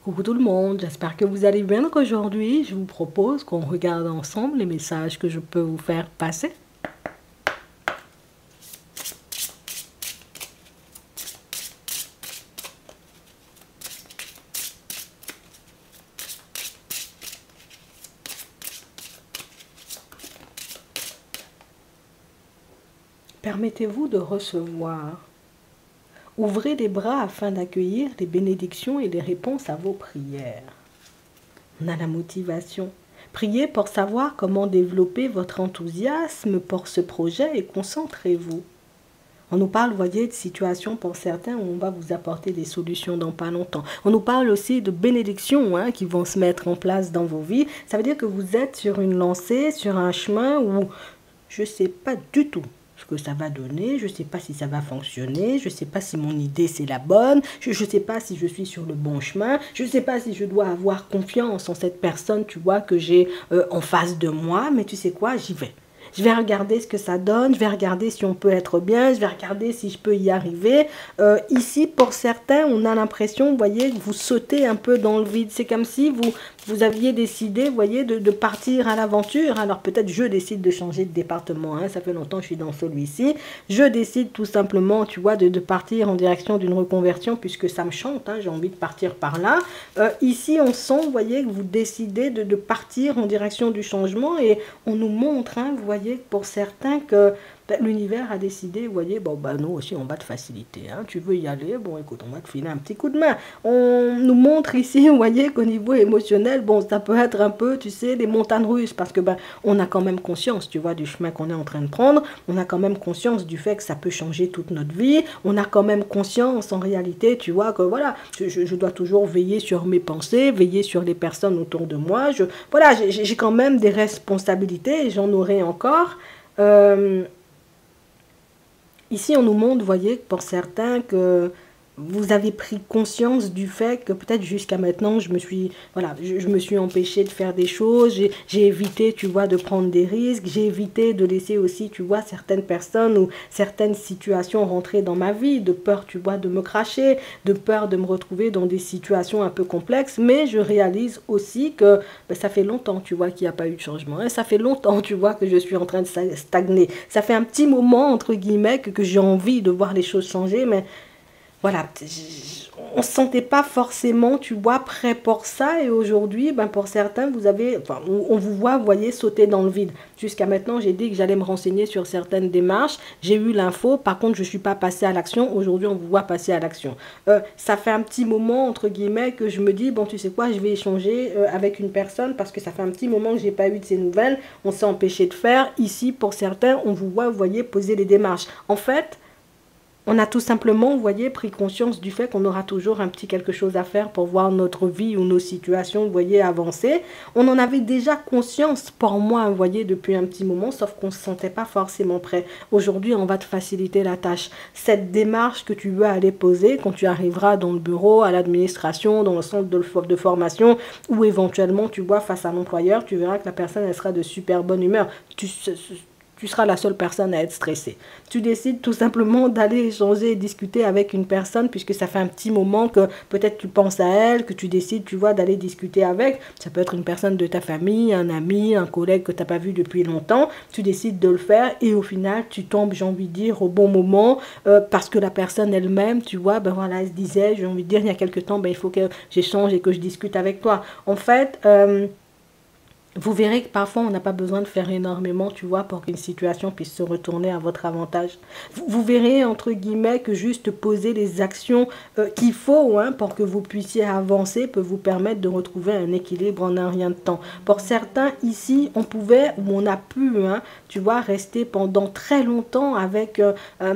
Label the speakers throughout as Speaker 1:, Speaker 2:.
Speaker 1: Coucou tout le monde, j'espère que vous allez bien. Donc aujourd'hui, je vous propose qu'on regarde ensemble les messages que je peux vous faire passer. Permettez-vous de recevoir. Ouvrez les bras afin d'accueillir les bénédictions et les réponses à vos prières. On a la motivation. Priez pour savoir comment développer votre enthousiasme pour ce projet et concentrez-vous. On nous parle, vous voyez, de situations pour certains où on va vous apporter des solutions dans pas longtemps. On nous parle aussi de bénédictions qui vont se mettre en place dans vos vies. Ça veut dire que vous êtes sur une lancée, sur un chemin où je ne sais pas du tout ce que ça va donner, je ne sais pas si ça va fonctionner, je ne sais pas si mon idée c'est la bonne, je ne sais pas si je suis sur le bon chemin, je ne sais pas si je dois avoir confiance en cette personne, tu vois, que j'ai en face de moi, mais tu sais quoi, j'y vais. Je vais regarder ce que ça donne, je vais regarder si on peut être bien, je vais regarder si je peux y arriver. Ici, pour certains, on a l'impression, vous voyez, que vous sautez un peu dans le vide. C'est comme si vous aviez décidé, vous voyez, de partir à l'aventure. Alors peut-être je décide de changer de département. Ça fait longtemps que je suis dans celui-ci. Je décide tout simplement, tu vois, de partir en direction d'une reconversion puisque ça me chante. J'ai envie de partir par là. Ici, on sent, vous voyez, que vous décidez de partir en direction du changement et on nous montre, vous voyez, pour certains que l'univers a décidé, vous voyez, bon, bah nous aussi, on va te faciliter. Tu veux y aller, bon, écoute, on va te filer un petit coup de main. On nous montre ici, vous voyez, qu'au niveau émotionnel, bon, ça peut être un peu, tu sais, les montagnes russes, parce que, on a quand même conscience, tu vois, du chemin qu'on est en train de prendre. On a quand même conscience du fait que ça peut changer toute notre vie. On a quand même conscience, en réalité, tu vois, que voilà, je dois toujours veiller sur mes pensées, veiller sur les personnes autour de moi. Voilà, j'ai quand même des responsabilités et j'en aurai encore. Ici, on nous montre, vous voyez, pour certains, que vous avez pris conscience du fait que peut-être jusqu'à maintenant, je me suis empêchée de faire des choses, j'ai évité, tu vois, de prendre des risques, j'ai évité de laisser aussi, tu vois, certaines personnes ou certaines situations rentrer dans ma vie, de peur, tu vois, de me cracher, de peur de me retrouver dans des situations un peu complexes, mais je réalise aussi que ça fait longtemps, tu vois, qu'il n'y a pas eu de changement, ça fait longtemps, tu vois, que je suis en train de stagner, ça fait un petit moment, entre guillemets, que j'ai envie de voir les choses changer, mais voilà, on ne se sentait pas forcément, tu vois, prêt pour ça. Et aujourd'hui, pour certains, on vous voit, vous voyez, sauter dans le vide. Jusqu'à maintenant, j'ai dit que j'allais me renseigner sur certaines démarches. J'ai eu l'info. Par contre, je ne suis pas passée à l'action. Aujourd'hui, on vous voit passer à l'action. Ça fait un petit moment, entre guillemets, que je me dis, bon, tu sais quoi, je vais échanger avec une personne parce que ça fait un petit moment que je n'ai pas eu de ces nouvelles. On s'est empêché de faire. Ici, pour certains, on vous voit, vous voyez, poser les démarches. En fait, on a tout simplement, vous voyez, pris conscience du fait qu'on aura toujours un petit quelque chose à faire pour voir notre vie ou nos situations, vous voyez, avancer. On en avait déjà conscience pour moi, vous voyez, depuis un petit moment, sauf qu'on ne se sentait pas forcément prêt. Aujourd'hui, on va te faciliter la tâche. Cette démarche que tu veux aller poser quand tu arriveras dans le bureau, à l'administration, dans le centre de formation, ou éventuellement, tu vois, face à l'employeur, tu verras que la personne, elle sera de super bonne humeur. Tu seras la seule personne à être stressée. Tu décides tout simplement d'aller échanger et discuter avec une personne puisque ça fait un petit moment que peut-être tu penses à elle, que tu décides, tu vois, d'aller discuter avec. Ça peut être une personne de ta famille, un ami, un collègue que tu n'as pas vu depuis longtemps. Tu décides de le faire et au final, tu tombes, j'ai envie de dire, au bon moment parce que la personne elle-même, tu vois, elle se disait, j'ai envie de dire, il y a quelque temps, il faut que j'échange et que je discute avec toi. En fait, vous verrez que parfois, on n'a pas besoin de faire énormément, tu vois, pour qu'une situation puisse se retourner à votre avantage. Vous verrez, entre guillemets, que juste poser les actions qu'il faut pour que vous puissiez avancer peut vous permettre de retrouver un équilibre en un rien de temps. Pour certains, ici, on pouvait ou on a pu, tu vois, rester pendant très longtemps avec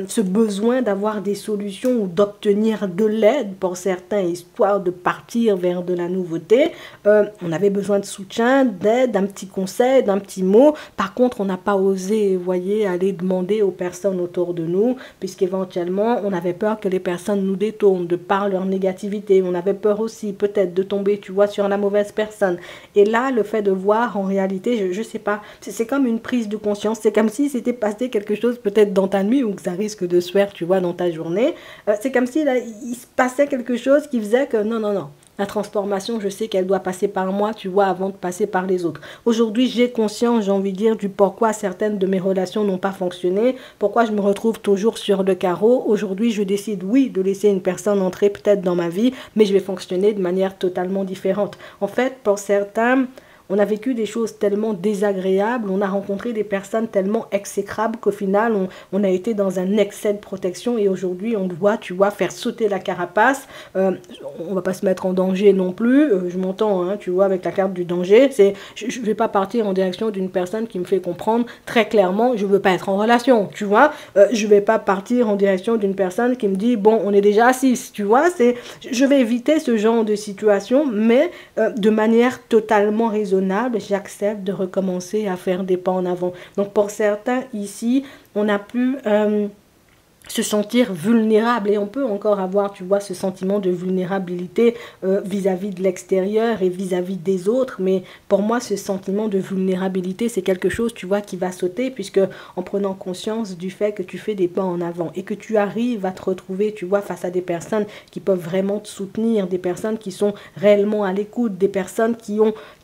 Speaker 1: ce besoin d'avoir des solutions ou d'obtenir de l'aide pour certains, histoire de partir vers de la nouveauté. On avait besoin de soutien, d'aide, d'un petit conseil, d'un petit mot. Par contre, on n'a pas osé, vous voyez, aller demander aux personnes autour de nous, puisqu'éventuellement, on avait peur que les personnes nous détournent de par leur négativité. On avait peur aussi, peut-être, de tomber, tu vois, sur la mauvaise personne. Et là, le fait de voir, en réalité, je sais pas, c'est comme une prise de conscience. C'est comme si c'était passé quelque chose, peut-être dans ta nuit, ou que ça risque de se faire, tu vois, dans ta journée. C'est comme si, là, il se passait quelque chose qui faisait que, non, non, non. La transformation, je sais qu'elle doit passer par moi, tu vois, avant de passer par les autres. Aujourd'hui, j'ai conscience, j'ai envie de dire, du pourquoi certaines de mes relations n'ont pas fonctionné, pourquoi je me retrouve toujours sur le carreau. Aujourd'hui, je décide, oui, de laisser une personne entrer peut-être dans ma vie, mais je vais fonctionner de manière totalement différente. En fait, pour certains, on a vécu des choses tellement désagréables, on a rencontré des personnes tellement exécrables qu'au final, on a été dans un excès de protection et aujourd'hui, on doit, tu vois, faire sauter la carapace. On va pas se mettre en danger non plus. Je m'entends, hein, tu vois, avec la carte du danger. Je vais pas partir en direction d'une personne qui me fait comprendre très clairement, je veux pas être en relation, tu vois. Je vais pas partir en direction d'une personne qui me dit, bon, on est déjà à 6, tu vois. Je vais éviter ce genre de situation, mais de manière totalement raisonnable, j'accepte de recommencer à faire des pas en avant. Donc pour certains ici, on a pu se sentir vulnérable et on peut encore avoir, tu vois, ce sentiment de vulnérabilité vis-à-vis de l'extérieur et vis-à-vis des autres, mais pour moi ce sentiment de vulnérabilité c'est quelque chose, tu vois, qui va sauter puisque en prenant conscience du fait que tu fais des pas en avant et que tu arrives à te retrouver, tu vois, face à des personnes qui peuvent vraiment te soutenir, des personnes qui sont réellement à l'écoute, des personnes qui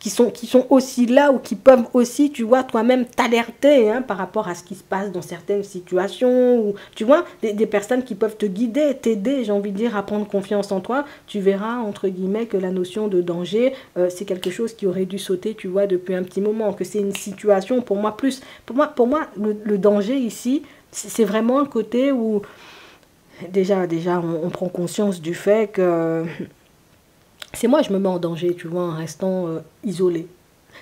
Speaker 1: sont aussi là ou qui peuvent aussi, tu vois, toi-même t'alerter hein, par rapport à ce qui se passe dans certaines situations ou, tu vois, des personnes qui peuvent te guider, t'aider, j'ai envie de dire, à prendre confiance en toi, tu verras, entre guillemets, que la notion de danger, c'est quelque chose qui aurait dû sauter, tu vois, depuis un petit moment, que c'est une situation, pour moi, le danger ici, c'est vraiment le côté où, déjà on prend conscience du fait que c'est moi, je me mets en danger, tu vois, en restant isolé.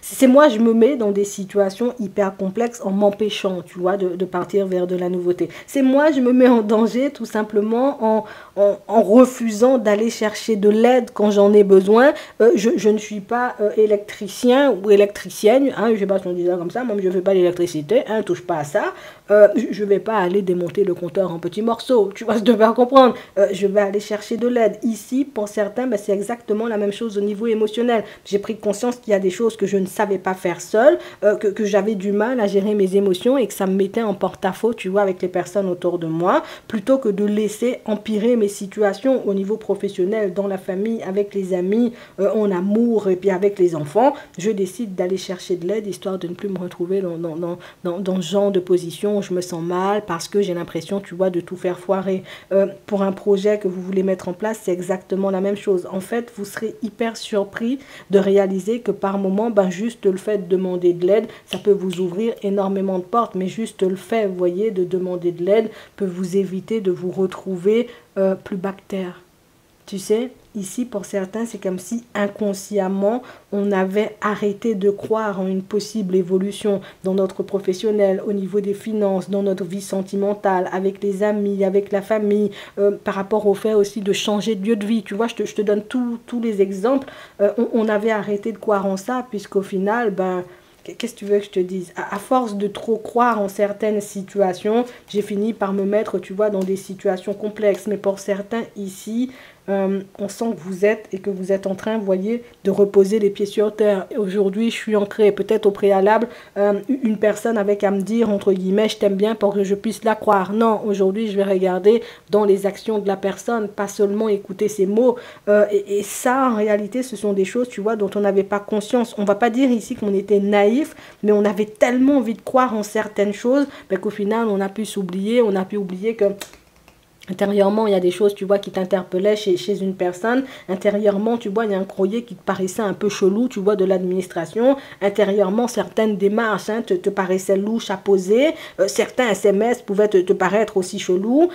Speaker 1: C'est moi, je me mets dans des situations hyper complexes en m'empêchant, tu vois, de partir vers de la nouveauté. C'est moi, je me mets en danger tout simplement en refusant d'aller chercher de l'aide quand j'en ai besoin. Je ne suis pas électricien ou électricienne, hein, je ne sais pas si on dit ça comme ça, moi je ne fais pas l'électricité, hein, touche pas à ça. Je ne vais pas aller démonter le compteur en petits morceaux, tu vois, je devais comprendre. Je vais aller chercher de l'aide. Ici, pour certains, ben, c'est exactement la même chose au niveau émotionnel. J'ai pris conscience qu'il y a des choses que je ne savais pas faire seule, que j'avais du mal à gérer mes émotions et que ça me mettait en porte-à-faux, tu vois, avec les personnes autour de moi, plutôt que de laisser empirer mes situations au niveau professionnel, dans la famille, avec les amis, en amour et puis avec les enfants. Je décide d'aller chercher de l'aide, histoire de ne plus me retrouver dans ce genre de position où je me sens mal parce que j'ai l'impression, tu vois, de tout faire foirer. Pour un projet que vous voulez mettre en place, c'est exactement la même chose. En fait, vous serez hyper surpris de réaliser que par moment, ben, juste le fait de demander de l'aide, ça peut vous ouvrir énormément de portes, mais juste le fait, vous voyez, de demander de l'aide peut vous éviter de vous retrouver plus bas que terre. Tu sais, ici, pour certains, c'est comme si inconsciemment, on avait arrêté de croire en une possible évolution dans notre professionnel, au niveau des finances, dans notre vie sentimentale, avec les amis, avec la famille, par rapport au fait aussi de changer de lieu de vie. Tu vois, je te donne tous les exemples. On avait arrêté de croire en ça, puisqu'au final, ben, qu'est-ce que tu veux que je te dise? À force de trop croire en certaines situations, j'ai fini par me mettre, tu vois, dans des situations complexes. Mais pour certains ici, on sent que vous êtes en train, vous voyez, de reposer les pieds sur terre. Aujourd'hui, je suis ancrée, peut-être au préalable, une personne avec à me dire, entre guillemets, je t'aime bien pour que je puisse la croire. Non, aujourd'hui, je vais regarder dans les actions de la personne, pas seulement écouter ses mots. Et ça, en réalité, ce sont des choses, tu vois, dont on n'avait pas conscience. On ne va pas dire ici qu'on était naïf, mais on avait tellement envie de croire en certaines choses, ben, qu'au final, on a pu s'oublier, on a pu oublier que intérieurement, il y a des choses, tu vois, qui t'interpellaient chez une personne. Intérieurement, tu vois, il y a un courrier qui te paraissait un peu chelou, tu vois, de l'administration. Intérieurement, certaines démarches hein, te paraissaient louches à poser. Certains SMS pouvaient te paraître aussi chelous.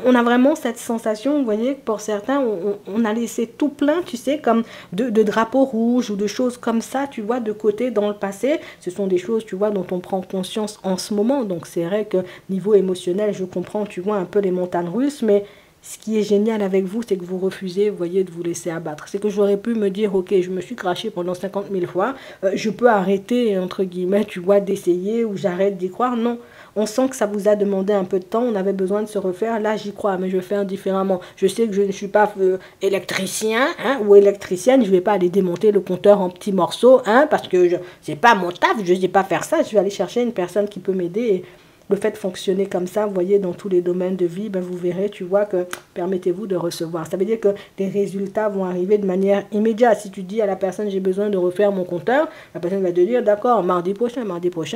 Speaker 1: On a vraiment cette sensation, vous voyez, que pour certains, on a laissé tout plein, tu sais, comme de drapeaux rouges ou de choses comme ça, tu vois, de côté dans le passé. Ce sont des choses, tu vois, dont on prend conscience en ce moment. Donc, c'est vrai que niveau émotionnel, je comprends, tu vois, un peu les montagnes russes. Mais ce qui est génial avec vous, c'est que vous refusez, vous voyez, de vous laisser abattre. C'est que j'aurais pu me dire, ok, je me suis craché pendant 50 000 fois, je peux arrêter, entre guillemets, tu vois, d'essayer ou j'arrête d'y croire. Non, on sent que ça vous a demandé un peu de temps, on avait besoin de se refaire. Là, j'y crois, mais je vais faire différemment. Je sais que je ne suis pas électricien hein, ou électricienne, je ne vais pas aller démonter le compteur en petits morceaux, hein, parce que c'est pas mon taf, je ne sais pas faire ça. Je vais aller chercher une personne qui peut m'aider le fait de fonctionner comme ça, vous voyez, dans tous les domaines de vie, ben, vous verrez, tu vois, que permettez-vous de recevoir. Ça veut dire que les résultats vont arriver de manière immédiate. Si tu dis à la personne, j'ai besoin de refaire mon compteur, la personne va te dire, d'accord, mardi prochain,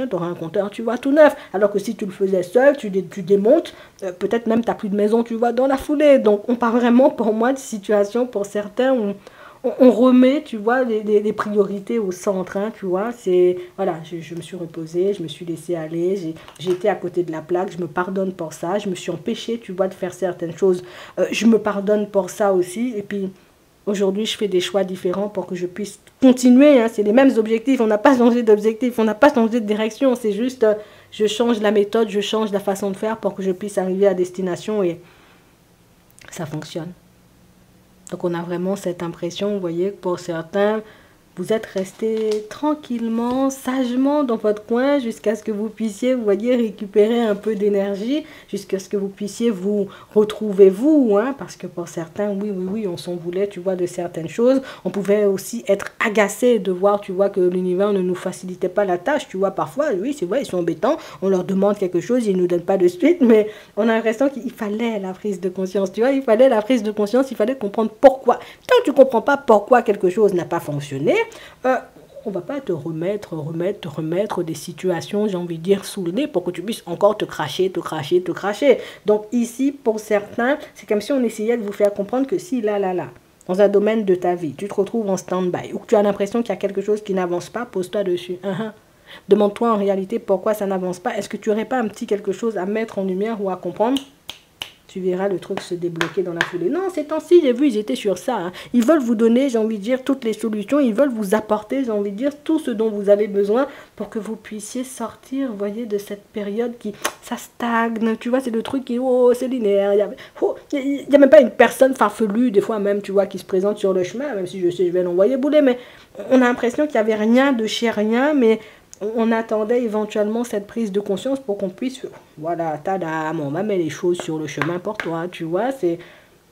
Speaker 1: tu auras un compteur, tu vois, tout neuf. Alors que si tu le faisais seul, tu démontes, peut-être même tu n'as plus de maison, tu vois, dans la foulée. Donc, on parle vraiment, pour moi, de situation, pour certains, où on remet, tu vois, les priorités au centre, hein, tu vois, c'est, voilà, je me suis reposée, je me suis laissée aller, j'ai été à côté de la plaque, je me pardonne pour ça, je me suis empêchée, tu vois, de faire certaines choses, je me pardonne pour ça aussi, et puis aujourd'hui, je fais des choix différents pour que je puisse continuer, hein, c'est les mêmes objectifs, on n'a pas changé d'objectif, on n'a pas changé de direction, c'est juste, je change la méthode, je change la façon de faire pour que je puisse arriver à destination, et ça fonctionne. Donc on a vraiment cette impression, vous voyez, que pour certains, vous êtes resté tranquillement, sagement dans votre coin jusqu'à ce que vous puissiez, vous voyez, récupérer un peu d'énergie, jusqu'à ce que vous puissiez vous retrouver vous, hein, parce que pour certains, oui, on s'en voulait, tu vois, de certaines choses. On pouvait aussi être agacé de voir, tu vois, que l'univers ne nous facilitait pas la tâche, tu vois, parfois, oui, c'est vrai, ils sont embêtants, on leur demande quelque chose, ils ne nous donnent pas de suite, mais on a l'impression qu'il fallait la prise de conscience, tu vois, il fallait la prise de conscience, il fallait comprendre pourquoi. Tant que tu ne comprends pas pourquoi quelque chose n'a pas fonctionné, on va pas te remettre des situations, j'ai envie de dire, sous le nez pour que tu puisses encore te cracher. Donc ici, pour certains, c'est comme si on essayait de vous faire comprendre que si là, dans un domaine de ta vie, tu te retrouves en stand-by ou que tu as l'impression qu'il y a quelque chose qui n'avance pas, pose-toi dessus. Demande-toi en réalité pourquoi ça n'avance pas. Est-ce que tu n'aurais pas un petit quelque chose à mettre en lumière ou à comprendre? Tu verras le truc se débloquer dans la foulée. Non, ces temps-ci, j'ai vu, ils étaient sur ça. Hein. Ils veulent vous donner, j'ai envie de dire, toutes les solutions. Ils veulent vous apporter, j'ai envie de dire, tout ce dont vous avez besoin pour que vous puissiez sortir, vous voyez, de cette période qui, ça stagne. Tu vois, c'est le truc qui, c'est linéaire. Il y a même pas une personne farfelue, des fois même, tu vois, qui se présente sur le chemin, même si je sais, je vais l'envoyer bouler, mais on a l'impression qu'il n'y avait rien de chez rien, mais on attendait éventuellement cette prise de conscience pour qu'on puisse, voilà, tadam, on va mettre les choses sur le chemin pour toi, tu vois, c'est...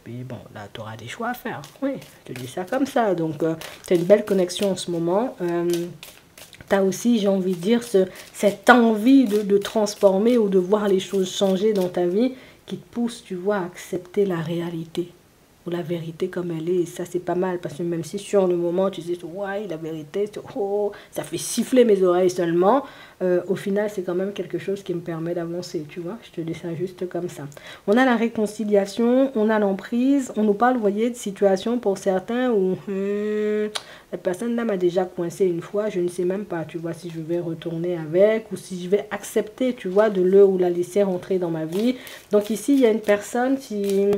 Speaker 1: Puis bon, là, tu auras des choix à faire, oui, je te dis ça comme ça, donc tu as une belle connexion en ce moment, tu as aussi, j'ai envie de dire, cette envie de transformer ou de voir les choses changer dans ta vie qui te pousse, tu vois, à accepter la réalité. Ou la vérité comme elle est, et ça c'est pas mal, parce que même si sur le moment tu dis, ouais, la vérité, ça fait siffler mes oreilles seulement, au final c'est quand même quelque chose qui me permet d'avancer, tu vois, je te dis ça juste comme ça. On a la réconciliation, on a l'emprise, on nous parle, vous voyez, de situations pour certains où la personne là m'a déjà coincé une fois, je ne sais même pas, tu vois, si je vais retourner avec, ou si je vais accepter, tu vois, de le ou la laisser rentrer dans ma vie. Donc ici, il y a une personne qui...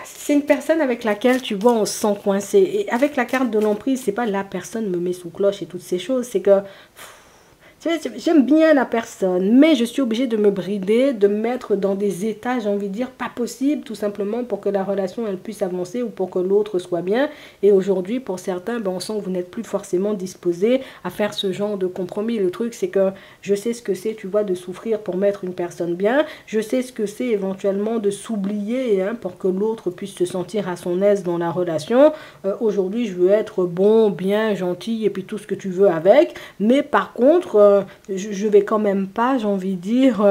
Speaker 1: C'est une personne avec laquelle, tu vois, on se sent coincé. Et avec la carte de l'emprise, c'est pas la personne me met sous cloche et toutes ces choses. C'est que j'aime bien la personne, mais je suis obligée de me brider, de me mettre dans des états, j'ai envie de dire, pas possible, tout simplement pour que la relation, elle puisse avancer ou pour que l'autre soit bien. Et aujourd'hui, pour certains, ben, on sent que vous n'êtes plus forcément disposé à faire ce genre de compromis. Le truc, c'est que je sais ce que c'est, tu vois, de souffrir pour mettre une personne bien. Je sais ce que c'est éventuellement de s'oublier, hein, pour que l'autre puisse se sentir à son aise dans la relation. Aujourd'hui, je veux être bon, bien, gentil et puis tout ce que tu veux avec. Mais par contre, je vais quand même pas, j'ai envie de dire,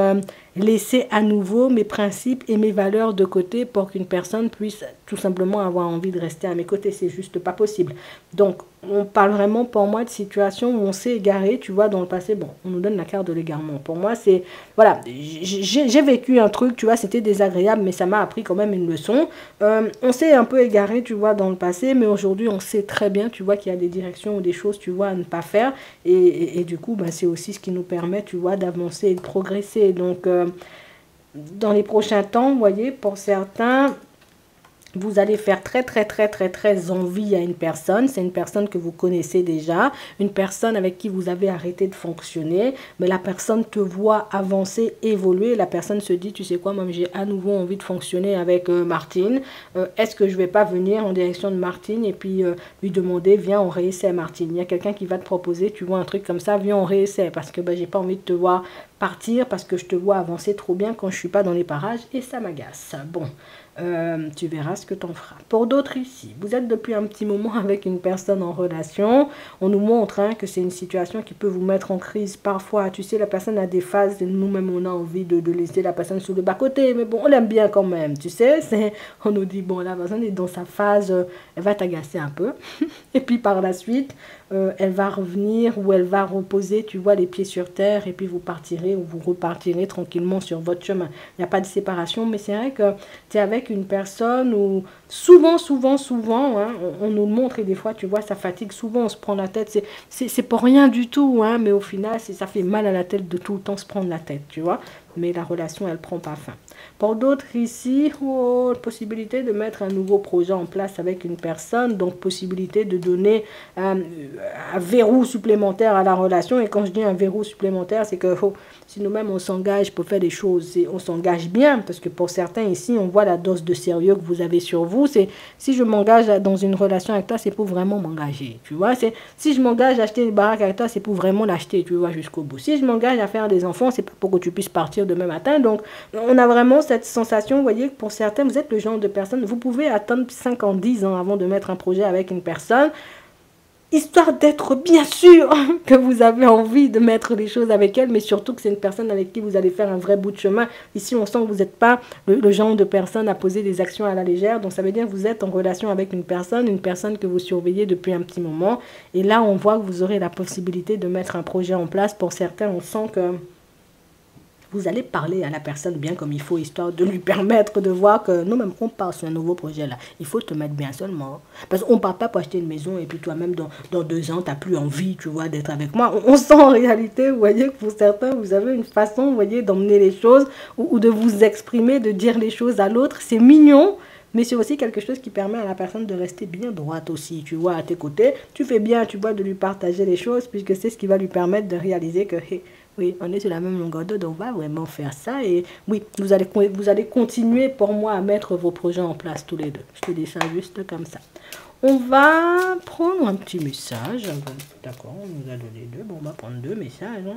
Speaker 1: laisser à nouveau mes principes et mes valeurs de côté pour qu'une personne puisse tout simplement avoir envie de rester à mes côtés. C'est juste pas possible. Donc, on parle vraiment pour moi de situations où on s'est égaré, tu vois, dans le passé. Bon, on nous donne la carte de l'égarement. Pour moi, c'est... Voilà, j'ai vécu un truc, tu vois, c'était désagréable, mais ça m'a appris quand même une leçon. On s'est un peu égaré, tu vois, dans le passé, mais aujourd'hui, on sait très bien, tu vois, qu'il y a des directions ou des choses, tu vois, à ne pas faire. Et du coup, ben, c'est aussi ce qui nous permet, tu vois, d'avancer et de progresser. Donc, dans les prochains temps, vous voyez, pour certains... Vous allez faire très envie à une personne. C'est une personne que vous connaissez déjà. Une personne avec qui vous avez arrêté de fonctionner. Mais la personne te voit avancer, évoluer. La personne se dit, tu sais quoi, moi j'ai à nouveau envie de fonctionner avec Martine. Est-ce que je vais pas venir en direction de Martine et puis lui demander, viens on réessaie Martine. Il y a quelqu'un qui va te proposer, tu vois un truc comme ça, viens on réessaie. Parce que j'ai pas envie de te voir partir parce que je te vois avancer trop bien quand je suis pas dans les parages et ça m'agace. Bon. Tu verras ce que tu en feras. Pour d'autres ici, vous êtes depuis un petit moment avec une personne en relation. On nous montre hein, que c'est une situation qui peut vous mettre en crise. Parfois, tu sais, la personne a des phases, nous-mêmes, on a envie de laisser la personne sur le bas-côté. Mais bon, on l'aime bien quand même, tu sais. On nous dit, bon, la personne est dans sa phase, elle va t'agacer un peu. Et puis par la suite, elle va revenir ou elle va reposer, tu vois, les pieds sur terre. Et puis vous partirez ou vous repartirez tranquillement sur votre chemin. Il n'y a pas de séparation, mais c'est vrai que tu es avec une personne où souvent, hein, on nous le montre et des fois, tu vois, ça fatigue. Souvent, on se prend la tête. C'est pour rien du tout, hein, mais au final, ça fait mal à la tête de tout le temps se prendre la tête, tu vois. Mais la relation, elle prend pas fin. Pour d'autres ici, possibilité de mettre un nouveau projet en place avec une personne, donc possibilité de donner un verrou supplémentaire à la relation. Et quand je dis un verrou supplémentaire, c'est que si nous-mêmes on s'engage pour faire des choses, on s'engage bien, parce que pour certains ici, on voit la dose de sérieux que vous avez sur vous. C'est si je m'engage dans une relation avec toi, c'est pour vraiment m'engager, tu vois. C'est si je m'engage à acheter une baraque avec toi, c'est pour vraiment l'acheter, tu vois, jusqu'au bout. Si je m'engage à faire des enfants, c'est pas pour que tu puisses partir demain matin. Donc, on a vraiment cette sensation, vous voyez, que pour certains, vous êtes le genre de personne, vous pouvez attendre 5 ans, 10 ans avant de mettre un projet avec une personne, histoire d'être bien sûr que vous avez envie de mettre les choses avec elle, mais surtout que c'est une personne avec qui vous allez faire un vrai bout de chemin. Ici, on sent que vous n'êtes pas le genre de personne à poser des actions à la légère, donc ça veut dire que vous êtes en relation avec une personne que vous surveillez depuis un petit moment, et là, on voit que vous aurez la possibilité de mettre un projet en place. Pour certains, on sent que vous allez parler à la personne bien comme il faut, histoire de lui permettre de voir que nous-mêmes, on part sur un nouveau projet là. Il faut te mettre bien seulement. Parce qu'on ne part pas pour acheter une maison et puis toi-même, dans 2 ans, tu n'as plus envie, tu vois, d'être avec moi. On sent en réalité, vous voyez, que pour certains, vous avez une façon, vous voyez, d'emmener les choses ou de vous exprimer, de dire les choses à l'autre. C'est mignon. Mais c'est aussi quelque chose qui permet à la personne de rester bien droite aussi, tu vois, à tes côtés. Tu fais bien, tu vois, de lui partager les choses, puisque c'est ce qui va lui permettre de réaliser que, hey, oui, on est sur la même longueur d'onde, on va vraiment faire ça. Et oui, vous allez continuer pour moi à mettre vos projets en place tous les deux. Je te dis ça juste comme ça. On va prendre un petit message. D'accord, on nous a donné 2. Bon, on va prendre 2 messages. Hein.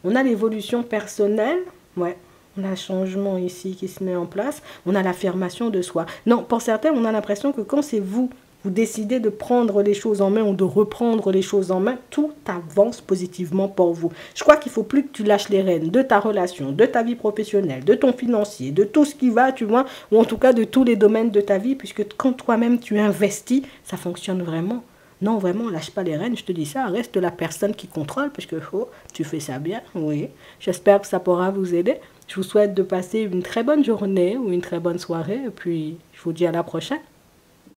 Speaker 1: On a l'évolution personnelle. Ouais. On a un changement ici qui se met en place. On a l'affirmation de soi. Non, pour certains, on a l'impression que quand c'est vous décidez de prendre les choses en main ou de reprendre les choses en main, tout avance positivement pour vous. Je crois qu'il ne faut plus que tu lâches les rênes de ta relation, de ta vie professionnelle, de ton financier, de tout ce qui va, tu vois, ou en tout cas de tous les domaines de ta vie, puisque quand toi-même tu investis, ça fonctionne vraiment. Non, vraiment, lâche pas les rênes, je te dis ça, reste la personne qui contrôle, parce que tu fais ça bien, oui. J'espère que ça pourra vous aider. Je vous souhaite de passer une très bonne journée ou une très bonne soirée, et puis je vous dis à la prochaine.